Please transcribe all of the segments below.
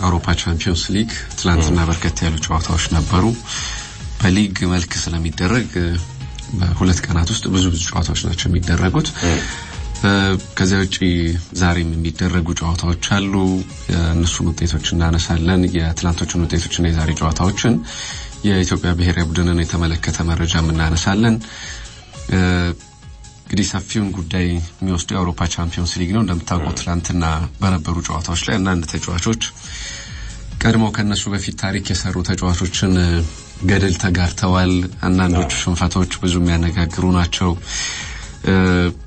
የአውሮፓ ቻምፒየንስ ሊግ ትላንትና በርከት ያሉ ጨዋታዎች ነበሩ በሊግ መልክ ስለሚደረግ በሁለት ቀናት ውስጥ ብዙ ጨዋታዎች ናቸው የሚደረጉት ከዚያ ውጪ ዛሬም የሚደረጉ ጨዋታዎች አሉ እነሱን ውጤቶች እናነሳለን የትላንቶቹን ውጤቶችና የዛሬ ጨዋታዎችን የኢትዮጵያ ብሔራዊ ቡድንን የተመለከተ መረጃ እናነሳለን እንግዲህ ሰፊውን ጉዳይ የሚወስደው የአውሮፓ ቻምፒየንስ ሊግ ነው እንደምታውቁት ትላንትና በነበሩ ጨዋታዎች ላይ አንድ ተጫዋቾች ቀድሞ ከነሱ በፊት ታሪክ የሰሩ ተጫዋቾችን ገደል ተጋርተዋል አንዳንዶቹ ሽንፈቶች ብዙ የሚያነጋግሩ ናቸው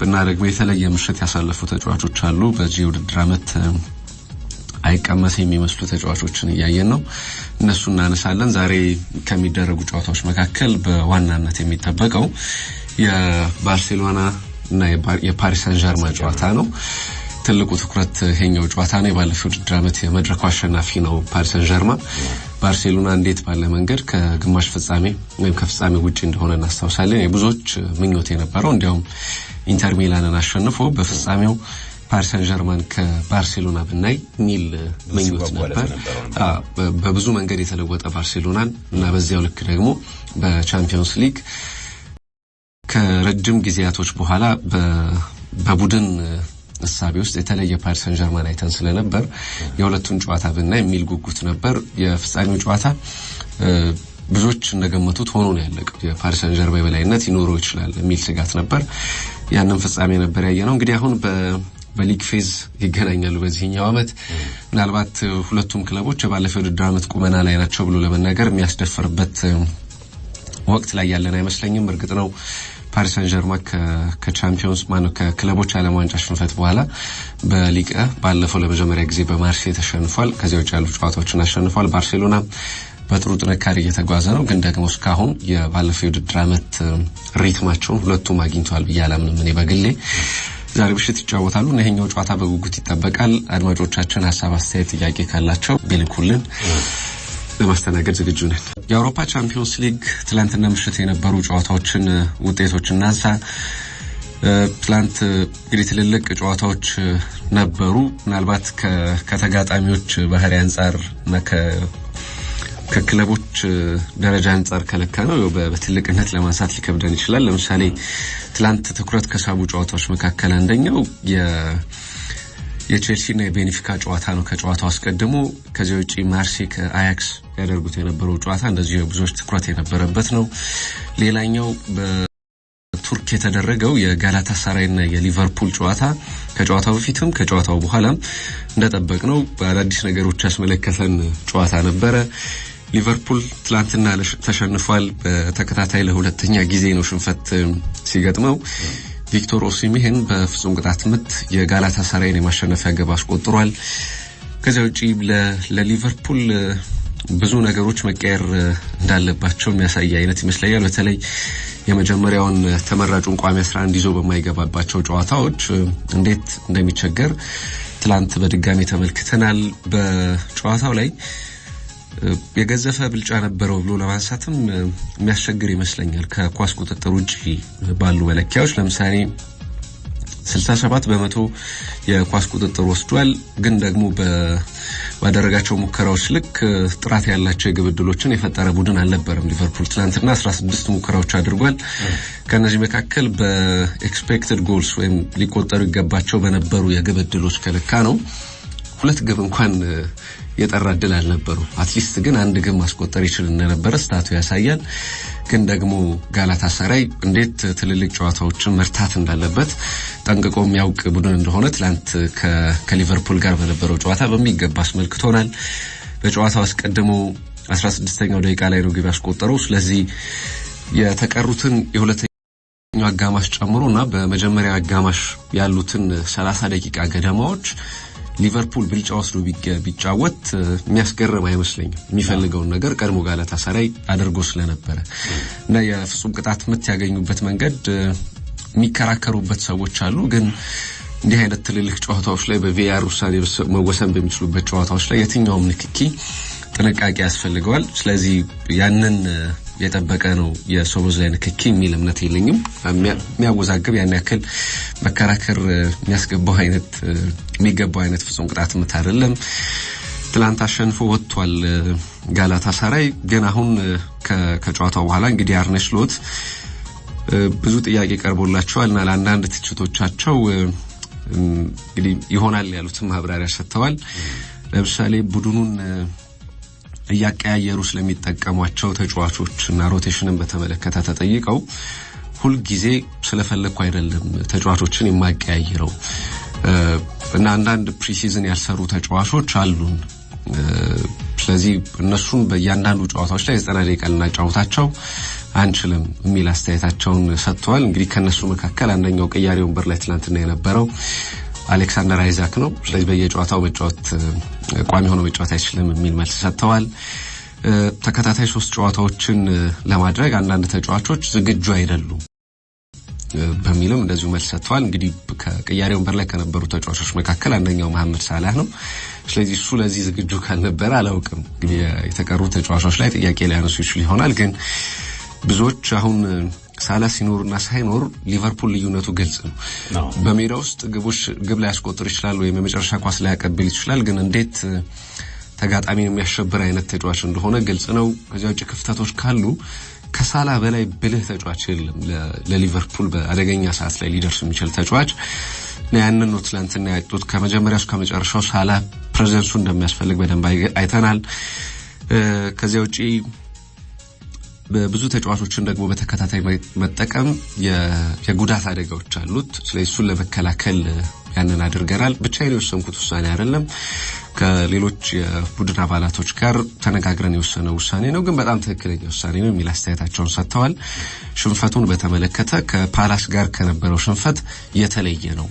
እና ደግሞ የተለየ ምሽት ያሳለፉ ተጫዋቾች አሉ በዚህ ውድድር አመት አይቀመስ የሚመስሉ ተጫዋቾችን ያያየን ነው እነሱን እናነሳለን ዛሬ ከሚደረጉ ጨዋታዎች መካከል በዋናነት የሚጠበቀው የባርሴሎና እና የፓሪስ ሳን ዠርማን ጨዋታ ነው ትልቁ ትኩረት ይሄኛው ጨዋታ ነው ባለፈው ውድድር አመት የመድረኩ አሸናፊ ነው ፓሪስ ሳን ዠርማን ባርሴሎና እንዴት ባለ መንገድ ከግማሽ ፍጻሜ ወይም ከፍጻሜ ውጪ እንደሆነ እናስታውሳለን የብዙዎች ምኞት የነበረው እንዲያውም ኢንተር ሚላንን አሸንፎ በፍጻሜው ፓሪስ ሳን ዠርማን ከባርሴሎና ብናይ ሚል ምኞት ነበር በብዙ መንገድ የተለወጠ ባርሴሎናን እና በዚያው ልክ ደግሞ በቻምፒየንስ ሊግ ከረጅም ጊዜያቶች በኋላ በቡድን እሳቤ ውስጥ የተለየ ፓሪስ ሳን ዠርማን አይተን ስለነበር የሁለቱን ጨዋታ ብናይ የሚል ጉጉት ነበር የፍጻሜው ጨዋታ ብዙዎች እንደገመቱት ሆኖ ነው ያለቀው የፓሪስ ሳን ዠርማን በላይነት ይኖረው ይችላል የሚል ስጋት ነበር ያንን ፍጻሜ ነበር ያየነው እንግዲህ አሁን በሊግ ፌዝ ይገናኛሉ በዚህኛው አመት ምናልባት ሁለቱም ክለቦች ባለፈው ውድድር አመት ቁመና ላይ ናቸው ብሎ ለመናገር የሚያስደፍርበት ወቅት ላይ ያለን አይመስለኝም እርግጥ ነው ፓሪስ ሳን ዠርማን ከቻምፒየንስ ማን ከክለቦች ዓለም ዋንጫ ሽንፈት በኋላ በሊግ ባለፈው ለመጀመሪያ ጊዜ በማርሴይ ተሸንፏል ከዚያው ያሉ ጨዋታዎችን አሸንፏል ባርሴሎና በጥሩ ጥንካሬ እየተጓዘ ነው ግን ደግሞ እስካሁን የባለፈው ውድድር አመት ሪትማቸውን ሁለቱም አግኝተዋል በያላምንም እኔ በግሌ ዛሬ ምሽት ይጫወታሉ ይሄኛው ጨዋታ በጉጉት ይጠበቃል አድማጮቻችን ሐሳብ አስተያየት ጥያቄ ካላቸው ቢልኩልን ለማስተናገድ ዝግጁ ነን የአውሮፓ ቻምፒየንስ ሊግ ትላንትና ምሽት የነበሩ ጨዋታዎችን ውጤቶችን እናንሳ ትላንት እንግዲህ ትልልቅ ጨዋታዎች ነበሩ ምናልባት ከተጋጣሚዎች ባህሪ አንፃር እና ከክለቦች ደረጃ አንፃር ከለካ ነው በትልቅነት ለማንሳት ሊከብደን ይችላል ለምሳሌ ትላንት ትኩረት ከሳቡ ጨዋታዎች መካከል አንደኛው የቼልሲ እና የቤኒፊካ ጨዋታ ነው ከጨዋታው አስቀድሞ ከዚያው ውጪ ማርሴይ ከአያክስ ያደርጉት የነበረው ጨዋታ እንደዚህ ብዙዎች ትኩረት የነበረበት ነው ሌላኛው በቱርክ የተደረገው የጋላታሳራይ እና የሊቨርፑል ጨዋታ ከጨዋታው በፊትም ከጨዋታው በኋላም እንደጠበቅነው በአዳዲስ ነገሮች ያስመለከተን ጨዋታ ነበረ ሊቨርፑል ትላንትና ተሸንፏል በተከታታይ ለሁለተኛ ጊዜ ነው ሽንፈት ሲገጥመው ቪክቶር ኦሲሜሄን በፍጹም ቅጣት ምት የጋላታሳራይን የማሸነፊያ ግብ አስቆጥሯል ከዚያው ውጪ ለሊቨርፑል ብዙ ነገሮች መቀየር እንዳለባቸው የሚያሳይ አይነት ይመስላል በተለይ የመጀመሪያውን ተመራጩን ቋሚ 11 ይዞ በማይገባባቸው ጨዋታዎች እንዴት እንደሚቸገር ትላንት በድጋሚ ተመልክተናል በጨዋታው ላይ የገዘፈ ብልጫ ነበረው ብሎ ለማንሳትም የሚያስቸግር ይመስለኛል ከኳስ ቁጥጥር ውጪ ባሉ መለኪያዎች ለምሳሌ 67% የኳስ ቁጥጥር ወስዷል ግን ደግሞ ባደረጋቸው ሙከራዎች ልክ ጥራት ያላቸው የግብ ዕድሎችን የፈጠረ ቡድን አልነበረም ሊቨርፑል ትላንትና 16 ሙከራዎች አድርጓል ከነዚህ መካከል በኤክስፔክትድ ጎልስ ወይም ሊቆጠሩ ይገባቸው በነበሩ የግብ ዕድሎች ከለካ ነው ሁለት ግብ እንኳን የጠራ ዕድል አልነበረው አትሊስት ግን አንድ ግብ ማስቆጠር ይችል እንደነበረ ስታቱ ያሳያል ግን ደግሞ ጋላታሳራይ እንዴት ትልልቅ ጨዋታዎችን መርታት እንዳለበት ጠንቅቆ የሚያውቅ ቡድን እንደሆነ ትላንት ከሊቨርፑል ጋር በነበረው ጨዋታ በሚገባ አስመልክቶናል በጨዋታው አስቀድሞ 16ኛው ደቂቃ ላይ ነው ግብ ያስቆጠረው ስለዚህ የተቀሩትን የሁለተኛው አጋማሽ ጨምሮና በመጀመሪያው አጋማሽ ያሉትን 30 ደቂቃ ገደማዎች ሊቨርፑል ብልጫ ወስዶ ቢጫወት የሚያስገርም አይመስለኝም የሚፈልገውን ነገር ቀድሞ ጋላታሳራይ አድርጎ ስለነበረ እና የፍጹም ቅጣት ምት ያገኙበት መንገድ የሚከራከሩበት ሰዎች አሉ ግን እንዲህ አይነት ትልልቅ ጨዋታዎች ላይ በቪአር ውሳኔ መወሰን በሚችሉበት ጨዋታዎች ላይ የትኛውም ንክኪ ጥንቃቄ ያስፈልገዋል ስለዚህ ያንን የጠበቀ ነው የሶቦዝ ላይ ንክኪ የሚል እምነት የለኝም የሚያወዛግብ ያን ያክል መከራከር የሚያስገባው አይነት ፍጹም ቅጣት ምት አይደለም ትላንት አሸንፎ ወጥቷል ጋላታሳራይ። ግን አሁን ከጨዋታው በኋላ እንግዲህ አርኔ ስሎት ብዙ ጥያቄ ቀርቦላቸዋልና ለአንዳንድ ትችቶቻቸው እንግዲህ ይሆናል ያሉትን ማብራሪያ ሰጥተዋል። ለምሳሌ ቡድኑን እያቀያየሩ ስለሚጠቀሟቸው ተጫዋቾችና ሮቴሽንን በተመለከተ ተጠይቀው ሁሉ ጊዜ ስለፈለኩ አይደለም ተጫዋቾችን የማቀያየረው እና አንዳንድ ፕሪሲዝን ያልሰሩ ተጫዋቾች አሉን ስለዚህ እነሱን በእያንዳንዱ ጨዋታዎች ላይ 90 ደቂቃ ልናጫውታቸው አንችልም የሚል አስተያየታቸውን ሰጥተዋል። እንግዲህ ከነሱ መካከል አንደኛው ቀያሪ ወንበር ላይ ትናንትና የነበረው አሌክሳንደር አይዛክ ነው። ስለዚህ በየጨዋታው መጫወት ቋሚ ሆኖ መጫወት አይችልም የሚል መልስ ሰጥተዋል። ተከታታይ 3 ጨዋታዎችን ለማድረግ አንዳንድ ተጫዋቾች ዝግጁ አይደሉም በሚልም እንደዚሁ መልስ ሰጥተዋል። እንግዲህ ከቀያሪ ወንበር ላይ ከነበሩ ተጫዋቾች መካከል አንደኛው መሐመድ ሳላህ ነው። ስለዚህ እሱ ለዚህ ዝግጁ ካልነበረ አላውቅም እንግዲህ የተቀሩ ተጫዋቾች ላይ ጥያቄ ሊያነሱ ይችላል ይሆናል። ግን ብዙዎች አሁን ሳላህ ሲኖርና ሳይኖር ሊቨርፑል ልዩነቱ ግልጽ ነው። በሜዳ ውስጥ ግብ ላይ ያስቆጥር ይችላል ወይ የመጨረሻ ኳስ ላይ ያቀብል ይችላል። ግን እንዴት ተጋጣሚን የሚያሸብር አይነት ተጫዋች እንደሆነ ግልጽ ነው። ከዚያ ውጭ ክፍተቶች ካሉ ከሳላህ በላይ ብልህ ተጫዋች የለም ለሊቨርፑል በአደገኛ ሰዓት ላይ ሊደርስ የሚችል ተጫዋች ነው። ያንን ነው ትላንትና ያጡት። ከመጀመሪያው እስከ መጨረሻው ሳላህ ፕሬዘንሱ እንደሚያስፈልግ በደንብ አይተናል። ከዚያ ውጪ በብዙ ተጫዋቾችን ደግሞ በተከታታይ መጠቀም የጉዳት አደጋዎች አሉት። ስለዚህ እሱን ለመከላከል ያንን አድርገናል። ብቻዬን የወሰንኩት ውሳኔ አይደለም። ከሌሎች የቡድን አባላቶች ጋር ተነጋግረን የወሰነው ውሳኔ ነው። ግን በጣም ትክክለኛ ውሳኔ ነው የሚል አስተያየታቸውን ሰጥተዋል። ሽንፈቱን በተመለከተ ከፓላስ ጋር ከነበረው ሽንፈት የተለየ ነው።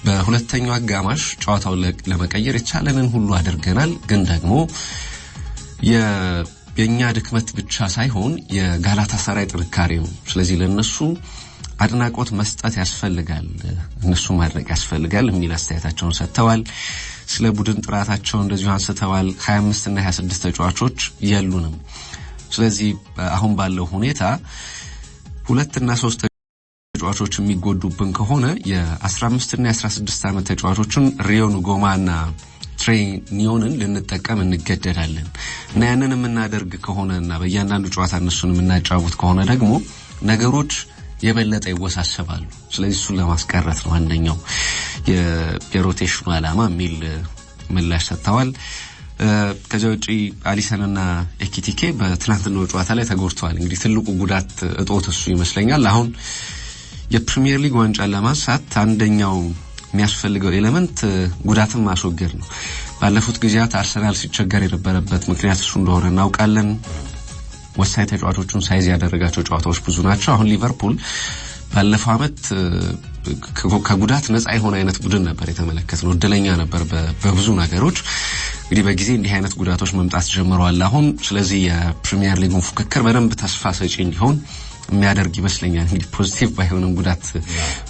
በሁለተኛው አጋማሽ ጨዋታውን ለመቀየር የቻለንን ሁሉ አድርገናል። ግን ደግሞ የኛ ድክመት ብቻ ሳይሆን የጋላታሳራይ ጥንካሬ ነው። ስለዚህ ለነሱ አድናቆት መስጠት ያስፈልጋል፣ እነሱ ማድረግ ያስፈልጋል የሚል አስተያየታቸውን ሰጥተዋል። ስለ ቡድን ጥራታቸው እንደዚሁ አንስተዋል። 25 እና 26 ተጫዋቾች የሉንም። ስለዚህ አሁን ባለው ሁኔታ 2 እና 3 ተጫዋቾች የሚጎዱብን ከሆነ የ15 እና 16 ዓመት ተጫዋቾችን ሪዮን ጎማና ትሬኒዮንን ልንጠቀም እንገደዳለን እና ያንን የምናደርግ ከሆነና በእያንዳንዱ ጨዋታ እነሱን የምናጫውት ከሆነ ደግሞ ነገሮች የበለጠ ይወሳሰባሉ። ስለዚህ እሱን ለማስቀረት ነው አንደኛው የሮቴሽኑ ዓላማ የሚል ምላሽ ሰጥተዋል። ከዚያ ውጪ አሊሰንና ኤኪቲኬ በትናንትናው ጨዋታ ላይ ተጎድተዋል። እንግዲህ ትልቁ ጉዳት እጦት እሱ ይመስለኛል። አሁን የፕሪሚየር ሊግ ዋንጫን ለማንሳት አንደኛው የሚያስፈልገው ኤሌመንት ጉዳትን ማስወገድ ነው። ባለፉት ጊዜያት አርሰናል ሲቸገር የነበረበት ምክንያት እሱ እንደሆነ እናውቃለን። ወሳኝ ተጫዋቾቹን ሳይዝ ያደረጋቸው ጨዋታዎች ብዙ ናቸው። አሁን ሊቨርፑል ባለፈው ዓመት ከጉዳት ነፃ የሆነ አይነት ቡድን ነበር የተመለከትነው። እድለኛ ነበር በብዙ ነገሮች። እንግዲህ በጊዜ እንዲህ አይነት ጉዳቶች መምጣት ጀምረዋል አሁን። ስለዚህ የፕሪሚየር ሊጉን ፉክክር በደንብ ተስፋ ሰጪ እንዲሆን የሚያደርግ ይመስለኛል። እንግዲህ ፖዚቲቭ ባይሆንም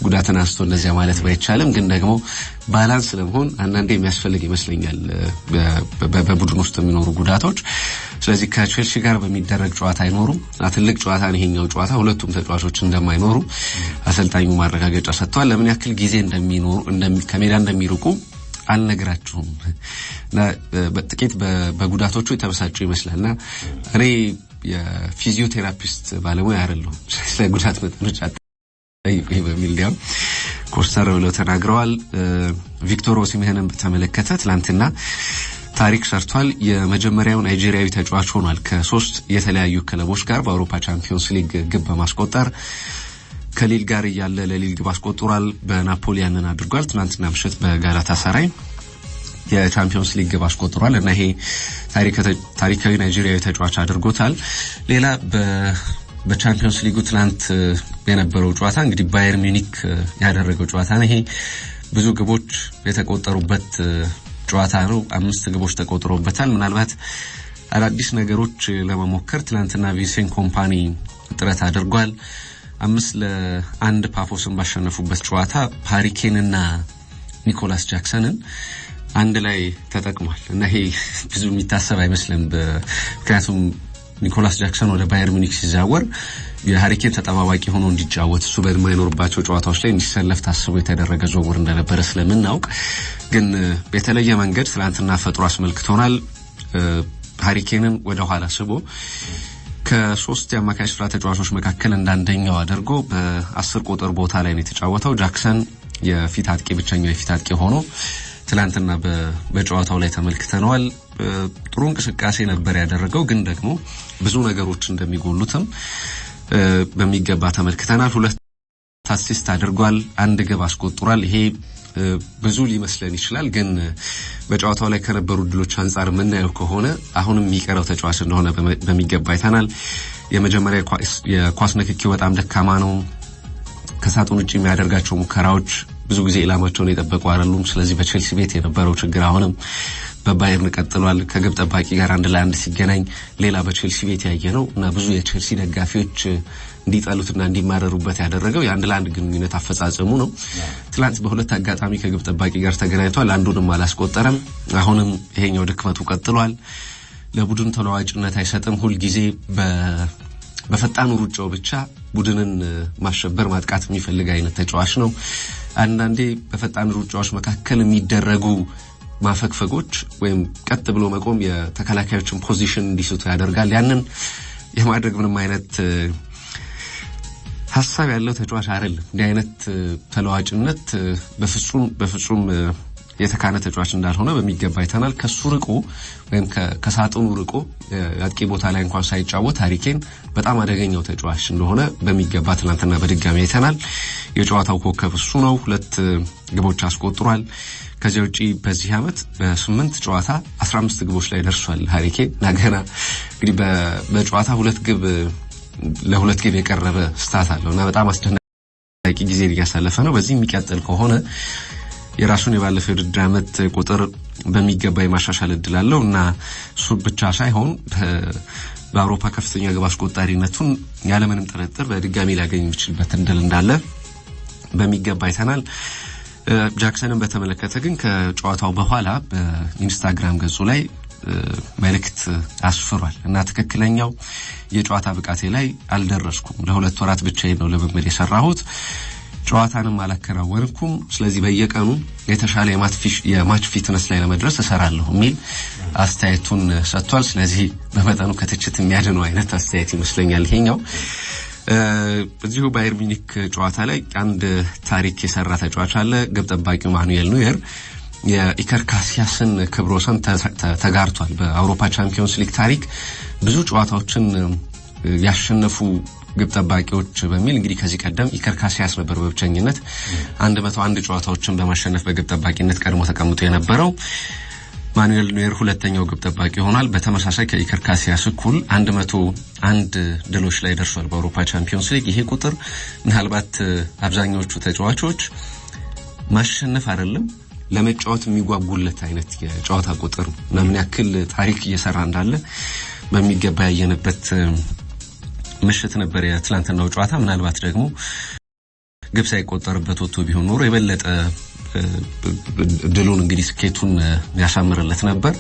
ጉዳትን አንስቶ እንደዚያ ማለት ባይቻልም ግን ደግሞ ባላንስ ለመሆን አንዳንዴ የሚያስፈልግ ይመስለኛል በቡድን ውስጥ የሚኖሩ ጉዳቶች። ስለዚህ ከቼልሲ ጋር በሚደረግ ጨዋታ አይኖሩም። ትልቅ ጨዋታ ነው ይሄኛው ጨዋታ። ሁለቱም ተጫዋቾች እንደማይኖሩ አሰልጣኙ ማረጋገጫ ሰጥተዋል። ለምን ያክል ጊዜ እንደሚኖሩ ከሜዳ እንደሚርቁ አልነግራችሁም እና በጥቂት በጉዳቶቹ የተበሳጩ ይመስላልና እኔ የፊዚዮቴራፒስት ባለሙያ አይደለሁም። ስለ ጉዳት መጠኖች አጠይቁኝ በሚል ዲያም ኮስተር ብለው ተናግረዋል። ቪክቶር ኦሲሜንን በተመለከተ ትላንትና ታሪክ ሰርቷል። የመጀመሪያው ናይጄሪያዊ ተጫዋች ሆኗል ከ3 የተለያዩ ክለቦች ጋር በአውሮፓ ቻምፒዮንስ ሊግ ግብ በማስቆጠር ከሊል ጋር ያለ ለሊል ግብ አስቆጥሯል። በናፖሊ ያንን አድርጓል። ትናንትና ምሽት በጋላታሳራይ የቻምፒዮንስ ሊግ ግብ አስቆጥሯል እና ይሄ ታሪካዊ ናይጄሪያዊ ተጫዋች አድርጎታል። ሌላ በቻምፒዮንስ ሊጉ ትናንት የነበረው ጨዋታ እንግዲህ ባየር ሚኒክ ያደረገው ጨዋታ ነው። ይሄ ብዙ ግቦች የተቆጠሩበት ጨዋታ ነው። 5 ግቦች ተቆጥሮበታል። ምናልባት አዳዲስ ነገሮች ለመሞከር ትናንትና ቪንሴንት ኮምፓኒ ጥረት አድርጓል። 5-1 ፓፎስን ባሸነፉበት ጨዋታ ሃሪ ኬንና ኒኮላስ ጃክሰንን አንድ ላይ ተጠቅሟል እና ይሄ ብዙ የሚታሰብ አይመስልም። ምክንያቱም ኒኮላስ ጃክሰን ወደ ባየር ሚኒክ ሲዛወር የሃሪ ኬን ተጠባባቂ ሆኖ እንዲጫወት እሱ በማይኖርባቸው ጨዋታዎች ላይ እንዲሰለፍ ታስቦ የተደረገ ዝውውር እንደነበረ ስለምናውቅ ግን በተለየ መንገድ ትናንትና ፈጥሮ አስመልክቶናል። ሃሪኬንን ወደ ኋላ ስቦ ከሶስት የአማካይ ስፍራ ተጫዋቾች መካከል እንዳንደኛው አድርጎ በ10 ቁጥር ቦታ ላይ ነው የተጫወተው። ጃክሰን የፊት አጥቂ ብቸኛው የፊት አጥቂ ሆኖ ትላንትና በጨዋታው ላይ ተመልክተናል። ጥሩ እንቅስቃሴ ነበር ያደረገው፣ ግን ደግሞ ብዙ ነገሮች እንደሚጎሉትም በሚገባ ተመልክተናል። 2 አሲስት አድርጓል፣ 1 ግብ አስቆጥሯል። ይሄ ብዙ ሊመስለን ይችላል፣ ግን በጨዋታው ላይ ከነበሩ ድሎች አንፃር ምናየው ከሆነ አሁንም የሚቀረው ተጫዋች እንደሆነ በሚገባ አይተናል። የመጀመሪያ የኳስ ንክኪው በጣም ደካማ ነው። ከሳጥን ውጪ የሚያደርጋቸው ሙከራዎች ብዙ ጊዜ ኢላማቸውን የጠበቁ አይደሉም። ስለዚህ በቼልሲ ቤት የነበረው ችግር አሁንም በባየርን ቀጥሏል። ከግብ ጠባቂ ጋር 1-1 ሲገናኝ ሌላ በቼልሲ ቤት ያየነው እና ብዙ የቼልሲ ደጋፊዎች እንዲጠሉትና እንዲማረሩበት ያደረገው የ1-1 ግንኙነት አፈጻጸሙ ነው። ትላንት በሁለት አጋጣሚ ከግብ ጠባቂ ጋር ተገናኝቷል፣ አንዱንም አላስቆጠረም። አሁንም ይሄኛው ድክመቱ ቀጥሏል። ለቡድን ተለዋዋጭነት አይሰጥም። ሁሉ ጊዜ በፈጣኑ ሩጫው ብቻ ቡድንን ማሸበር ማጥቃት የሚፈልግ አይነት ተጫዋች ነው። አንዳንዴ በፈጣን ሩጫዎች መካከል የሚደረጉ ማፈግፈጎች ወይም ቀጥ ብሎ መቆም የተከላካዮችን ፖዚሽን እንዲስቱ ያደርጋል። ያንን የማድረግ ምንም አይነት ሐሳብ ያለው ተጫዋች አይደለም። እንዲህ አይነት ተለዋጭነት በፍጹም የተካነ ተጫዋች እንዳልሆነ በሚገባ አይተናል። ከሱ ርቆ ወይም ከሳጥኑ ርቆ አጥቂ ቦታ ላይ እንኳን ሳይጫወት ሃሪኬን በጣም አደገኛው ተጫዋች እንደሆነ በሚገባ ትናንትና በድጋሚ አይተናል። የጨዋታው ኮከብ እሱ ነው። 2 ግቦች አስቆጥሯል። ከዚህ ውጪ በዚህ ዓመት በ8 ጨዋታ 15 ግቦች ላይ ደርሷል ሃሪኬን። ናገና እንግዲህ በጨዋታ 2 ግብ ለ2 ግብ የቀረበ ስታት አለውና በጣም አስደናቂ ጊዜ እያሳለፈ ነው። በዚህ የሚቀጥል ከሆነ የራሱን የባለፈው የውድድር ዓመት ቁጥር በሚገባ የማሻሻል እድል አለው እና እሱ ብቻ ሳይሆን በአውሮፓ ከፍተኛ ግብ አስቆጣሪነቱን ያለምንም ጥርጥር በድጋሚ ሊያገኝ የሚችልበት እድል እንዳለ በሚገባ አይተናል። ጃክሰንን በተመለከተ ግን ከጨዋታው በኋላ በኢንስታግራም ገጹ ላይ መልእክት አስፍሯል እና ትክክለኛው የጨዋታ ብቃቴ ላይ አልደረስኩም፣ ለ2 ወራት ብቻ ነው ልምምድ የሰራሁት፣ ጨዋታንም አላከናወንኩም። ስለዚህ በየቀኑ የተሻለ የማች ፊትነስ ላይ ለመድረስ እሰራለሁ የሚል አስተያየቱን ሰጥቷል። ስለዚህ በመጠኑ ከትችት የሚያድነው አይነት አስተያየት ይመስለኛል ይሄኛው። በዚሁ ባየር ሚኒክ ጨዋታ ላይ አንድ ታሪክ የሰራ ተጫዋች አለ። ግብ ጠባቂው ማኑኤል ኑየር የኢከር ካሲያስን ክብረ ወሰን ተጋርቷል። በአውሮፓ ቻምፒዮንስ ሊግ ታሪክ ብዙ ጨዋታዎችን ያሸነፉ ግብ ጠባቂዎች በሚል እንግዲህ ከዚህ ቀደም ኢከር ካሲያስ ነበር በብቸኝነት 101 ጨዋታዎችን በማሸነፍ በግብ ጠባቂነት ቀድሞ ተቀምጦ የነበረው። ማኑኤል ኑየር ሁለተኛው ግብ ጠባቂ ሆኗል። በተመሳሳይ ከኢከር ካሲያስ እኩል 101 ድሎች ላይ ደርሷል በአውሮፓ ቻምፒዮንስ ሊግ። ይሄ ቁጥር ምናልባት አብዛኛዎቹ ተጫዋቾች ማሸነፍ አይደለም ለመጫወት የሚጓጉለት አይነት የጨዋታ ቁጥር ነው። ምን ያክል ታሪክ እየሰራ እንዳለ በሚገባ ያየነበት ምሽት ነበር የትላንትናው ጨዋታ። ምናልባት ደግሞ ግብ ሳይቆጠርበት ወጥቶ ቢሆን ኖሮ የበለጠ ድሉን እንግዲህ ስኬቱን ያሳምርለት ነበር።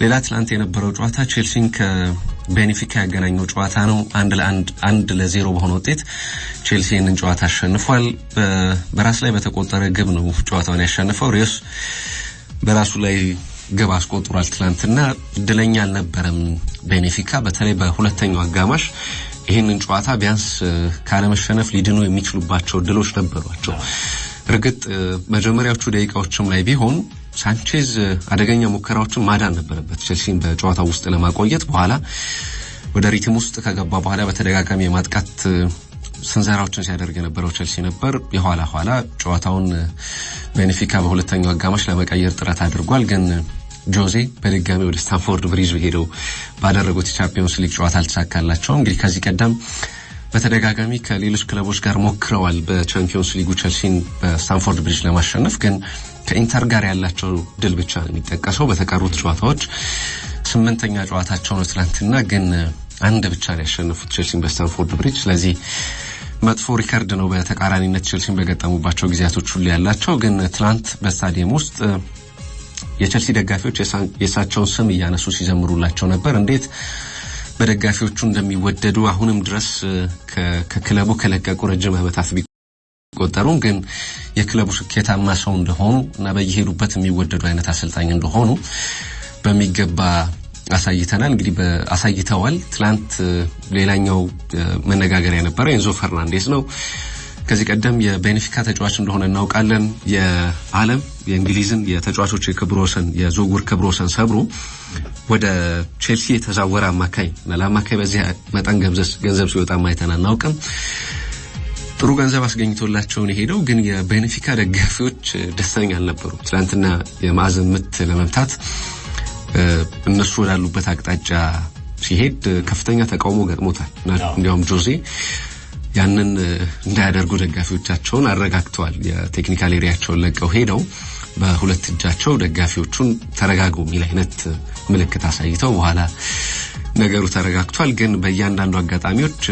ሌላ ትላንት የነበረው ጨዋታ ቼልሲን ከቤኔፊካ ያገናኘው ጨዋታ ነው። 1-0 በሆነ ውጤት ቼልሲን ጨዋታ አሸንፏል። በራስ ላይ በተቆጠረ ግብ ነው ጨዋታውን ያሸነፈው። ሪዮስ በራሱ ላይ ግብ አስቆጥሯል። ትላንትና እድለኛ አልነበረም ቤኔፊካ። በተለይ በሁለተኛው አጋማሽ ይህንን ጨዋታ ቢያንስ ካለመሸነፍ ሊድኑ የሚችሉባቸው ድሎች ነበሯቸው። እርግጥ መጀመሪያዎቹ ደቂቃዎችም ላይ ቢሆን ሳንቼዝ አደገኛ ሙከራዎችን ማዳን ነበረበት ቼልሲን በጨዋታው ውስጥ ለማቆየት። በኋላ ወደ ሪትም ውስጥ ከገባ በኋላ በተደጋጋሚ የማጥቃት ስንዘራዎችን ሲያደርግ የነበረው ቼልሲ ነበር። የኋላ ጨዋታውን ቤኔፊካ በሁለተኛው አጋማሽ ለመቀየር ጥረት አድርጓል። ግን ጆዜ በድጋሚ ወደ ስታንፎርድ ብሪጅ ሄደው ባደረጉት የቻምፒዮንስ ሊግ ጨዋታ አልተሳካላቸውም። እንግዲህ ከዚህ ቀደም በተደጋጋሚ ከሌሎች ክለቦች ጋር ሞክረዋል በቻምፒዮንስ ሊጉ ቼልሲን በስታንፎርድ ብሪጅ ለማሸነፍ። ግን ከኢንተር ጋር ያላቸው ድል ብቻ ነው የሚጠቀሰው። በተቀሩት ጨዋታዎች 8ኛ ጨዋታቸው ነው ትላንትና፣ ግን 1 ብቻ ነው ያሸነፉት ቼልሲን በስታንፎርድ ብሪጅ። ስለዚህ መጥፎ ሪከርድ ነው በተቃራኒነት ቼልሲን በገጠሙባቸው ጊዜያቶች ሁሉ ያላቸው። ግን ትላንት በስታዲየም ውስጥ የቼልሲ ደጋፊዎች የሳቸውን ስም እያነሱ ሲዘምሩላቸው ነበር። እንዴት በደጋፊዎቹ እንደሚወደዱ አሁንም ድረስ ከክለቡ ከለቀቁ ረጅም ዓመታት ቢቆጠሩም ግን የክለቡ ስኬታማ ሰው እንደሆኑ እና በየሄዱበት የሚወደዱ አይነት አሰልጣኝ እንደሆኑ በሚገባ አሳይተናል እንግዲህ አሳይተዋል ትላንት ሌላኛው መነጋገሪያ የነበረ ኤንዞ ፈርናንዴዝ ነው ከዚህ ቀደም የቤኔፊካ ተጫዋች እንደሆነ እናውቃለን የዓለም የእንግሊዝን የተጫዋቾች የክብር ወሰን የዝውውር ክብር ወሰን ሰብሮ ወደ ቼልሲ የተዛወረ አማካይ ለአማካይ በዚህ መጠን ገንዘብ ሲወጣ ማይተናል እናውቅም ጥሩ ገንዘብ አስገኝቶላቸው ነው ሄደው ግን የቤኔፊካ ደጋፊዎች ደስተኛ አልነበሩ ትላንትና የማዕዘን ምት ለመምታት እነሱ ወዳሉበት አቅጣጫ ሲሄድ ከፍተኛ ተቃውሞ ገጥሞታል እንዲያውም ጆዜ ያንን እንዳያደርጉ ደጋፊዎቻቸውን አረጋግተዋል የቴክኒካል ኤሪያቸውን ለቀው ሄደው በሁለት እጃቸው ደጋፊዎቹን ተረጋጉ ሚል አይነት ምልክት አሳይተው በኋላ ነገሩ ተረጋግቷል ግን በእያንዳንዱ አጋጣሚዎች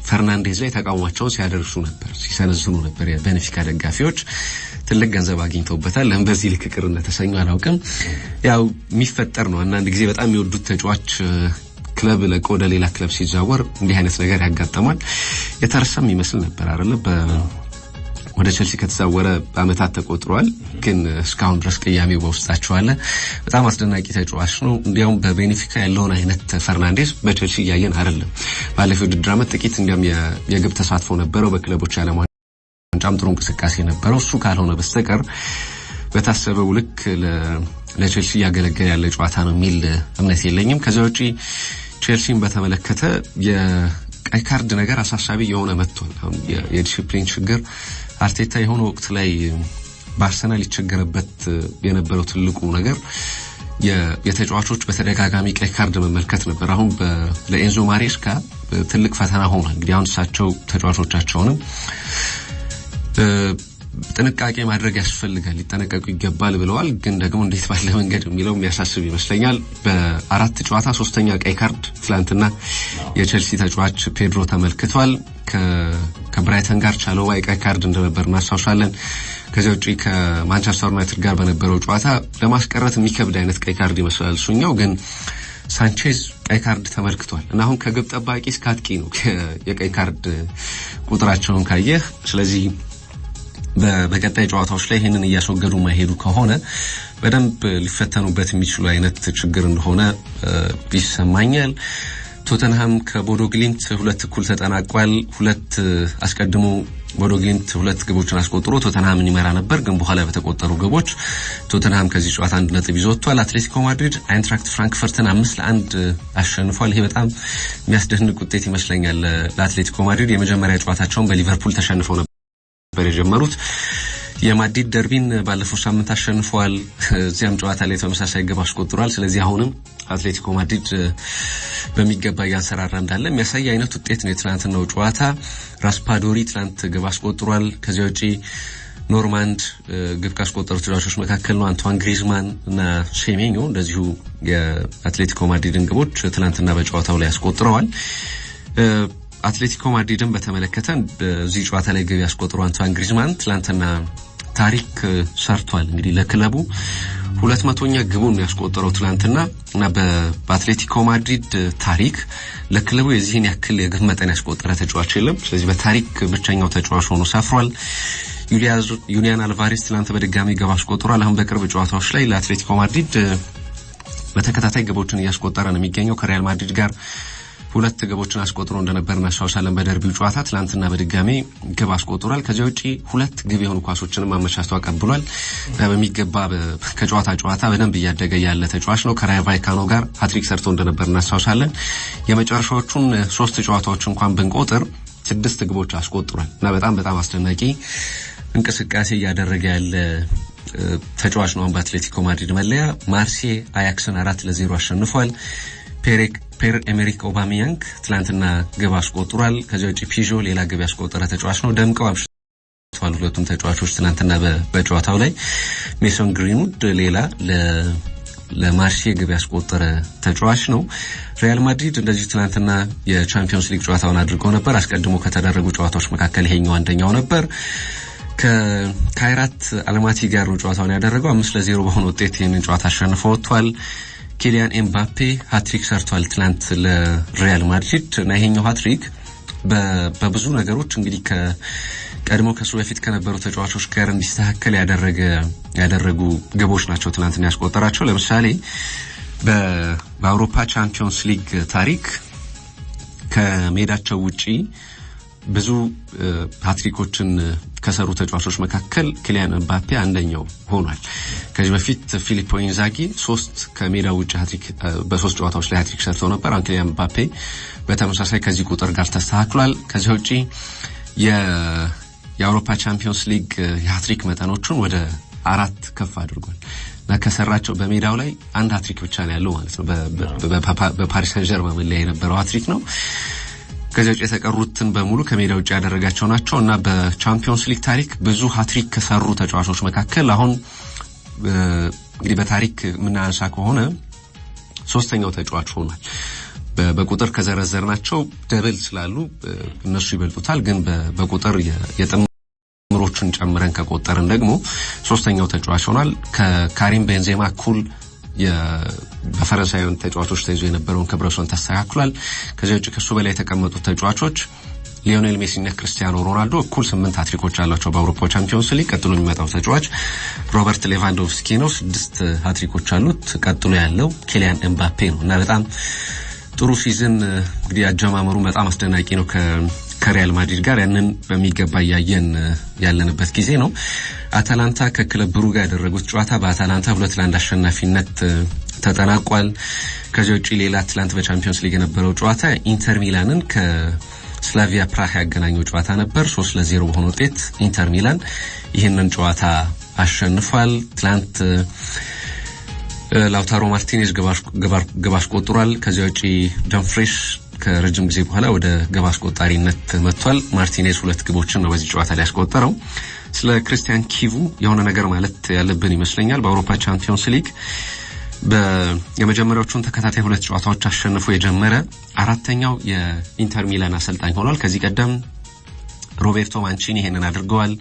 ፈርናንዴዝ ላይ ተቃውሟቸውን ሲያደርሱ ነበር ሲሰነዝሩ ነበር የቤኔፊካ ደጋፊዎች ትልቅ ገንዘብ አግኝተውበታል ለምን በዚህ ልክ ቅርነ ተሰኙ አላውቅም ያው የሚፈጠር ነው አንዳንድ ጊዜ በጣም የሚወዱት ተጫዋች ክለብ ለቆ ወደ ሌላ ክለብ ሲዛወር እንዲህ አይነት ነገር ያጋጥማል የተረሳም ይመስል ነበር አይደል ወደ ቼልሲ ከተዛወረ አመታት ተቆጥሯል ግን እስካሁን ድረስ ቅያሜው በውስጣቸው አለ በጣም አስደናቂ ተጫዋች ነው እንዲያውም በቤኔፊካ ያለውን አይነት ፈርናንዴዝ በቼልሲ ያየን አይደለም ባለፈው ውድድር አመት ጥቂት እንዲያውም የግብ ተሳትፎ ነበረው በክለቦች ዓለም ዋንጫም ጥሩ እንቅስቃሴ ነበረው እሱ ካልሆነ በስተቀር በታሰበው ልክ ለቼልሲ ያገለገለ ያለ ጨዋታ ነው የሚል እምነት የለኝም ከዚያ ውጪ ቼልሲን በተመለከተ የቀይ ካርድ ነገር አሳሳቢ የሆነ መጥቷል አሁን የዲሲፕሊን ችግር አርቴታ የሆነ ወቅት ላይ በአርሰናል ይቸገረበት የነበረው ትልቁ ነገር የተጫዋቾች በተደጋጋሚ ቀይ ካርድ መመልከት ነበር አሁን ለኤንዞ ማሬስካ ትልቅ ፈተና ሆኗል እንግዲህ አሁን እሳቸው ተጫዋቾቻቸውንም ጥንቃቄ ማድረግ ያስፈልጋል ሊጠነቀቁ ይገባል ብለዋል ግን ደግሞ እንዴት ባለ መንገድ የሚለው የሚያሳስብ ይመስለኛል በአራት ጨዋታ ሶስተኛ ቀይ ካርድ ትላንትና የቼልሲ ተጫዋች ፔድሮ ተመልክቷል ከብራይተን ጋር ቻለው ቀይ ካርድ እንደነበር እናስታውሳለን ከዚያ ውጪ ከማንቸስተር ዩናይትድ ጋር በነበረው ጨዋታ ለማስቀረት የሚከብድ አይነት ቀይ ካርድ ይመስላል ሱኛው ግን ሳንቼዝ ቀይ ካርድ ተመልክቷል እና አሁን ከግብ ጠባቂ እስከ አጥቂ ነው የቀይ ካርድ ቁጥራቸውን ካየህ ስለዚህ በቀጣይ ጨዋታዎች ላይ ይሄንን እያስወገዱ ማይሄዱ ከሆነ በደንብ ሊፈተኑበት የሚችሉ አይነት ችግር እንደሆነ ይሰማኛል ቶተንሃም ከቦዶ ግሊምት 2-2 ተጠናቋል አስቀድሞ ቦዶ ግሊምት 2 ግቦችን አስቆጥሮ ቶተንሃምን ይመራ ነበር ግን በኋላ በተቆጠሩ ግቦች ቶተንሃም ከዚህ ጨዋታ 1 ነጥብ ይዞ ወጥቷል አትሌቲኮ ማድሪድ አይንትራክት ፍራንክፈርትን 5-1 አሸንፏል ይሄ በጣም የሚያስደንቅ ውጤት ይመስለኛል ለአትሌቲኮ ማድሪድ የመጀመሪያ ጨዋታቸውን በሊቨርፑል ተሸንፈው ነበር የጀመሩት የማድሪድ ደርቢን ባለፈው ሳምንት አሸንፈዋል እዚያም ጨዋታ ላይ ተመሳሳይ ግብ አስቆጥሯል ስለዚህ አሁንም አትሌቲኮ ማድሪድ በሚገባ ያንሰራራ እንዳለ የሚያሳይ አይነት ውጤት ነው የትላንትናው ጨዋታ ራስፓዶሪ ትላንት ግብ አስቆጥሯል ከዚያ ውጪ ኖርማንድ ግብ ካስቆጠሩ ተጫዋቾች መካከል ነው አንቷን ግሪዝማን እና ሴሜኞ እንደዚሁ የአትሌቲኮ ማድሪድን ግቦች ትላንትና በጨዋታው ላይ አስቆጥረዋል አትሌቲኮ ማድሪድን በተመለከተ በዚህ ጨዋታ ላይ ግብ ያስቆጠሩ አንቷን ግሪዝማን ትላንትና ታሪክ ሰርቷል እንግዲህ ለክለቡ 200ኛ ግቡን ያስቆጠረው ትላንትና እና በአትሌቲኮ ማድሪድ ታሪክ ለክለቡ የዚህን ያክል የግብ መጠን ያስቆጠረ ተጫዋች የለም ስለዚህ በታሪክ ብቸኛው ተጫዋች ሆኖ ሰፍሯል ዩሊያን አልቫሬስ ትላንት በድጋሚ ግብ አስቆጥሯል አሁን በቅርብ ጨዋታዎች ላይ ለአትሌቲኮ ማድሪድ በተከታታይ ግቦችን ያስቆጠረ ነው የሚገኘው ከሪያል ማድሪድ ጋር 2 ግቦችን አስቆጥሮ እንደነበር እናስታውሳለን በደርቢው ጨዋታ ትላንትና በድጋሚ ግብ አስቆጥሯል ከዚያ ውጪ 2 ግብ የሆኑ ኳሶችንም አመቻችቶ አቀብሏል በሚገባ ከጨዋታ በደንብ እያደገ ያለ ተጫዋች ነው ከራዮ ቫይካኖ ጋር ሃትሪክ ሰርቶ እንደነበር እናስታውሳለን የመጨረሻዎቹን 3 ጨዋታዎች እንኳን ብንቆጥር 6 ግቦች አስቆጥሯል እና በጣም አስደናቂ እንቅስቃሴ እያደረገ ያለ ተጫዋች ነው በአትሌቲኮ ማድሪድ መለያ ማርሴይ አያክስን 4-0 አሸንፏል ፔር ኤሜሪክ ኦባሚያንግ ትላንትና ግብ አስቆጥሯል ከዚያ ውጪ ፒዦ ሌላ ግብ ያስቆጠረ ተጫዋች ነው ደምቀው አምሽተዋል ሁለቱም ተጫዋቾች ትላንትና በጨዋታው ላይ ሜሰን ግሪንውድ ሌላ ለማርሴይ ግብ ያስቆጠረ ተጫዋች ነው ሪያል ማድሪድ እንደዚህ ትላንትና የቻምፒየንስ ሊግ ጨዋታውን አድርጎ ነበር አስቀድሞ ከተደረጉ ጨዋታዎች መካከል ይሄኛው አንደኛው ነበር ከካይራት አልማቲ ጋር ነው ጨዋታውን ያደረገው 5-0 በሆነ ውጤት ይህንን ጨዋታ አሸንፎ ወጥቷል ኪሊያን ኤምባፔ ሃትሪክ ሰርቷል ትላንት ለሪያል ማድሪድ እና ይሄኛው ሃትሪክ በብዙ ነገሮች እንግዲህ ከቀድሞ ከሱ በፊት ከነበሩ ተጫዋቾች ጋር እንዲስተካከል ያደረጉ ግቦች ናቸው ትላንትና ያስቆጠራቸው ለምሳሌ በአውሮፓ ቻምፒየንስ ሊግ ታሪክ ከሜዳቸው ውጪ ብዙ ሃትሪኮችን ከሰሩ ተጫዋቾች መካከል ኪሊያን ኤምባፔ አንደኛው ሆኗል። ከዚህ በፊት ፊሊፖ ኢንዛጊ 3 ከሜዳው ውጪ ሃትሪክ በ3 ጨዋታዎች ላይ ሃትሪክ ሰርቶ ነበር። አሁን ኪሊያን ኤምባፔ በተመሳሳይ ከዚህ ቁጥር ጋር ተስተካክሏል። ከዚህ ውጪ የአውሮፓ ቻምፒየንስ ሊግ የሃትሪክ መጠኖቹን ወደ 4 ከፍ አድርጓል። ከሰራቸው በሜዳው ላይ አንድ ሃትሪክ ብቻ ነው ያለው ማለት ነው። በፓሪስ ሰን ዠርማን ላይ የነበረው ሃትሪክ ነው። ከዚህ የተቀሩትን በሙሉ ከሜዳው ውጪ ያደረጋቸው ናቸው እና በቻምፒየንስ ሊግ ታሪክ ብዙ ሃትሪክ ከሰሩ ተጫዋቾች መካከል አሁን እንግዲህ በታሪክ ምናንሳ ከሆነ 3ኛው ተጫዋች ሆኗል። በቁጥር ከዘረዘርናቸው ደብል ስላሉ እነሱ ይበልጡታል። ግን በቁጥር የጥምሮቹን ጨምረን ከቆጠርን ደግሞ 3ኛው ተጫዋች ሆኗል። ከካሪም ቤንዜማ እኩል በፈረንሳይን ተጫዋቾች ተይዞ የነበረውን ክብረ ወሰን ተስተካክሏል። ከዚህ ውጪ ከሱ በላይ የተቀመጡት ተጫዋቾች ሊዮኔል ሜሲ እና ክርስቲያኖ ሮናልዶ እኩል 8 ሃትሪኮች አላቸው በአውሮፓ ቻምፒየንስ ሊግ። ቀጥሎ የሚመጣው ተጫዋች ሮበርት ሌቫንዶቭስኪ ነው፣ 6 ሃትሪኮች አሉት። ቀጥሎ ያለው ኪሊያን ኤምባፔ ነው እና በጣም ጥሩ ሲዝን እንግዲህ አጀማመሩ በጣም አስደናቂ ነው። ከሪያል ማድሪድ ጋር ያንን በሚገባ ያየን ያለንበት ጊዜ ነው። አታላንታ ከክለብ ብሩጋ ያደረጉት ጨዋታ በአታላንታ 2-1 አሸናፊነት ተጠናቋል። ከዚህ ውጪ ሌላ ትላንት በቻምፒየንስ ሊግ የነበረው ጨዋታ ኢንተር ሚላንን ከስላቪያ ፕራግ ያገናኘው ጨዋታ ነበር። 3-0 በሆነ ውጤት ኢንተር ሚላን ይህንን ጨዋታ አሸንፏል። ትላንት ላውታሮ ማርቲኔዝ ግብ አስቆጥሯል። ከዚህ ውጪ ዳምፍሬሽ ከረጅም ጊዜ በኋላ ወደ ግብ አስቆጣሪነት መጥቷል። ማርቲኔዝ 2 ግቦችን ነው በዚህ ጨዋታ ላይ ያስቆጠረው። ስለ ክሪስቲያን ኪቩ የሆነ ነገር ማለት ያለብን ይመስለኛል። በአውሮፓ ቻምፒየንስ ሊግ የመጀመሪያዎቹን ተከታታይ 2 ጨዋታዎች አሸንፎ የጀመረ 4ኛው የኢንተር ሚላን አሰልጣኝ ሆኗል። ከዚህ ቀደም ሮቤርቶ ማንቺኒ ይሄንን አድርገዋል።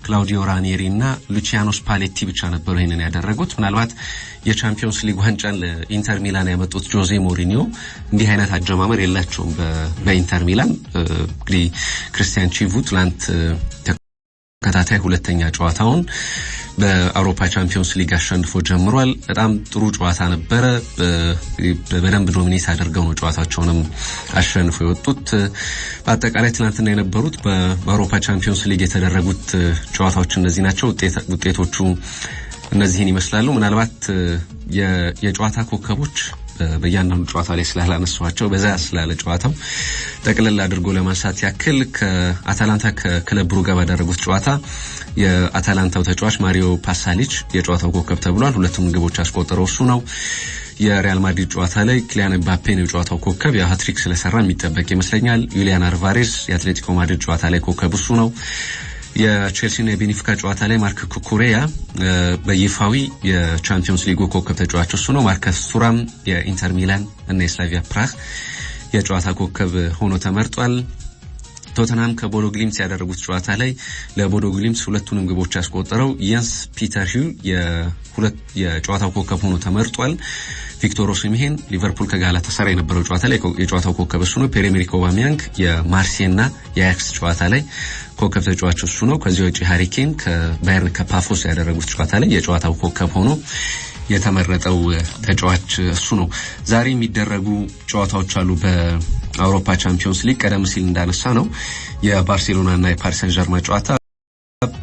ክላውዲዮ ራኒሪ እና ሉቺያኖ ስፓሌቲ ብቻ ነበሩ ይሄንን ያደረጉት። ምናልባት የቻምፒየንስ ሊግ ዋንጫን ለኢንተር ሚላን ያመጡት ጆዜ ሞሪኒዮ እንዲህ አይነት አጀማመር የላቸውም በኢንተር ሚላን። እንግዲህ ክሪስቲያን ኪቩ ትላንት ተከታታይ 2ኛ ጨዋታውን በአውሮፓ ቻምፒየንስ ሊግ አሸንፎ ጀምሯል። በጣም ጥሩ ጨዋታ ነበረ። በደንብ ዶሚኔት አድርገው ነው ጨዋታቸውንም አሸንፎ የወጡት። በአጠቃላይ ትናንትና የነበሩት በአውሮፓ ቻምፒየንስ ሊግ የተደረጉት ጨዋታዎች እነዚህ ናቸው። ውጤቶቹ እነዚህን ይመስላሉ። ምናልባት የጨዋታ ኮከቦች በእያንዳንዱ ጨዋታ ላይ ስላላነሷቸው በዛ ስላለ ጨዋታው ጠቅለል አድርጎ ለማንሳት ያክል ከአታላንታ ከክለብ ብሩጋ ባደረጉት ጨዋታ የአታላንታው ተጫዋች ማሪዮ ፓሳሊች የጨዋታው ኮከብ ተብሏል። 2 ግቦች አስቆጠረው እሱ ነው። የሪያል ማድሪድ ጨዋታ ላይ ኪሊያን ኤምባፔ ነው የጨዋታው ኮከብ። የሃትሪክ ስለሰራ የሚጠበቅ ይመስለኛል። ዩሊያን አልቫሬዝ የአትሌቲኮ ማድሪድ ጨዋታ ላይ ኮከብ እሱ ነው። የቼልሲና የቤኒፊካ ጨዋታ ላይ ማርክ ኩኩሬያ በይፋዊ የቻምፒየንስ ሊግ ኮከብ ተጫዋች እሱ ነው። ማርከስ ቱራም የኢንተር ሚላን እና የስላቪያ ፕራግ የጨዋታ ኮከብ ሆኖ ተመርጧል። ቶተንሃም ከቦዶ ግሊምት ያደረጉት ጨዋታ ላይ ለቦዶ ግሊምት 2 ግቦች ያስቆጠረው የንስ ፒተር ሂው የጨዋታው ኮከብ ሆኖ ተመርጧል። ቪክቶር ኦሲሜሄን ሊቨርፑል ከጋላታሳራይ የነበረው ጨዋታ ላይ የጨዋታው ኮከብ እሱ ነው። ፒየር-ኤመሪክ ኦባሜያንግ የማርሴይና የአያክስ ጨዋታ ላይ ኮከብ ተጫዋች እሱ ነው። ከዚህ ውጪ ሃሪ ኬን ከባየርን ከፓፎስ ያደረጉት ጨዋታ ላይ የጨዋታው ኮከብ ሆኖ የተመረጠው ተጫዋች እሱ ነው። ዛሬ የሚደረጉ ጨዋታዎች አሉ በአውሮፓ ቻምፒየንስ ሊግ። ቀደም ሲል እንዳነሳ ነው የባርሴሎና እና የፓሪስ ሰን ዠርማን ጨዋታ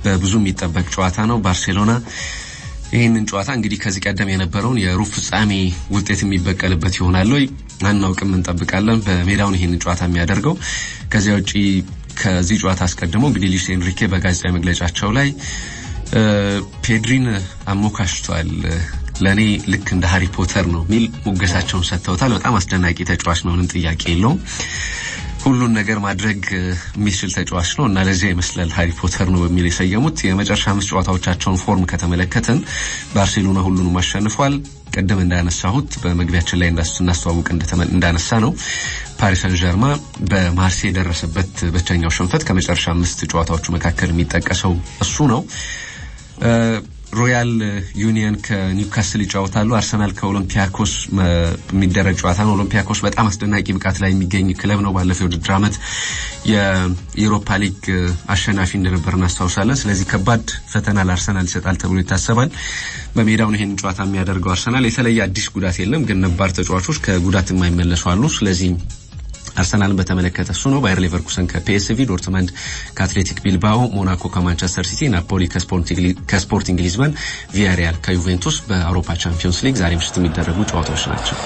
በብዙ የሚጠበቅ ጨዋታ ነው። ባርሴሎና ይህንን ጨዋታ እንግዲህ ከዚህ ቀደም የነበረውን የሩብ ፍጻሜ ውጤት የሚበቀልበት ይሆናል ወይ አናውቅም፣ እንጠብቃለን። በሜዳውን ይህንን ጨዋታ የሚያደርገው ከዚያ ውጪ ከዚህ ጨዋታ አስቀድሞ እንግዲህ ሉዊስ ኤንሪኬ በጋዜጣዊ መግለጫቸው ላይ ፔድሪን አሞካሽቷል፣ ለኔ ልክ እንደ ሃሪ ፖተር ነው ሚል ሙገሳቸውን ሰጥተውታል። በጣም አስደናቂ ተጫዋች ነው፣ ምንም ጥያቄ የለውም። ሁሉን ነገር ማድረግ የሚችል ተጫዋች ነው እና ለዚህ ይመስላል ሃሪ ፖተር ነው በሚል የሰየሙት። የመጨረሻ 5 ጨዋታዎቻቸውን ፎርም ከተመለከተን ባርሴሎና ሁሉንም አሸንፏል። ቀደም እንዳነሳሁት በመግቢያችን ላይ እናስተዋውቅ እንዳነሳ ነው ፓሪስ ሰን ዠርማን በማርሴይ የደረሰበት ብቸኛው ሽንፈት ከመጨረሻ 5 ጨዋታዎቹ መካከል የሚጠቀሰው እሱ ነው። ሮያል ዩኒየን ከኒውካስል ይጫወታሉ። አርሰናል ከኦሎምፒያኮስ የሚደረግ ጨዋታ ነው። ኦሎምፒያኮስ በጣም አስደናቂ ብቃት ላይ የሚገኝ ክለብ ነው። ባለፈው ውድድር ዓመት የዩሮፓ ሊግ አሸናፊ እንደነበር እናስታውሳለን። ስለዚህ ከባድ ፈተና ለአርሰናል ይሰጣል ተብሎ ይታሰባል። በሜዳው ነው ይሄን ጨዋታ የሚያደርገው አርሰናል። የተለየ አዲስ ጉዳት የለም፣ ግን ነባር ተጫዋቾች ከጉዳት የማይመለሱ አሉ። ስለዚህ አርሰናልን በተመለከተ እሱ ነው። ባየር ሌቨርኩሰን ከፒኤስቪ፣ ዶርትመንድ ከአትሌቲክ ቢልባኦ፣ ሞናኮ ከማንቸስተር ሲቲ፣ ናፖሊ ከስፖርቲንግ ሊዝበን፣ ቪያሪያል ከዩቬንቱስ በአውሮፓ ቻምፒዮንስ ሊግ ዛሬ ምሽት የሚደረጉ ጨዋታዎች ናቸው።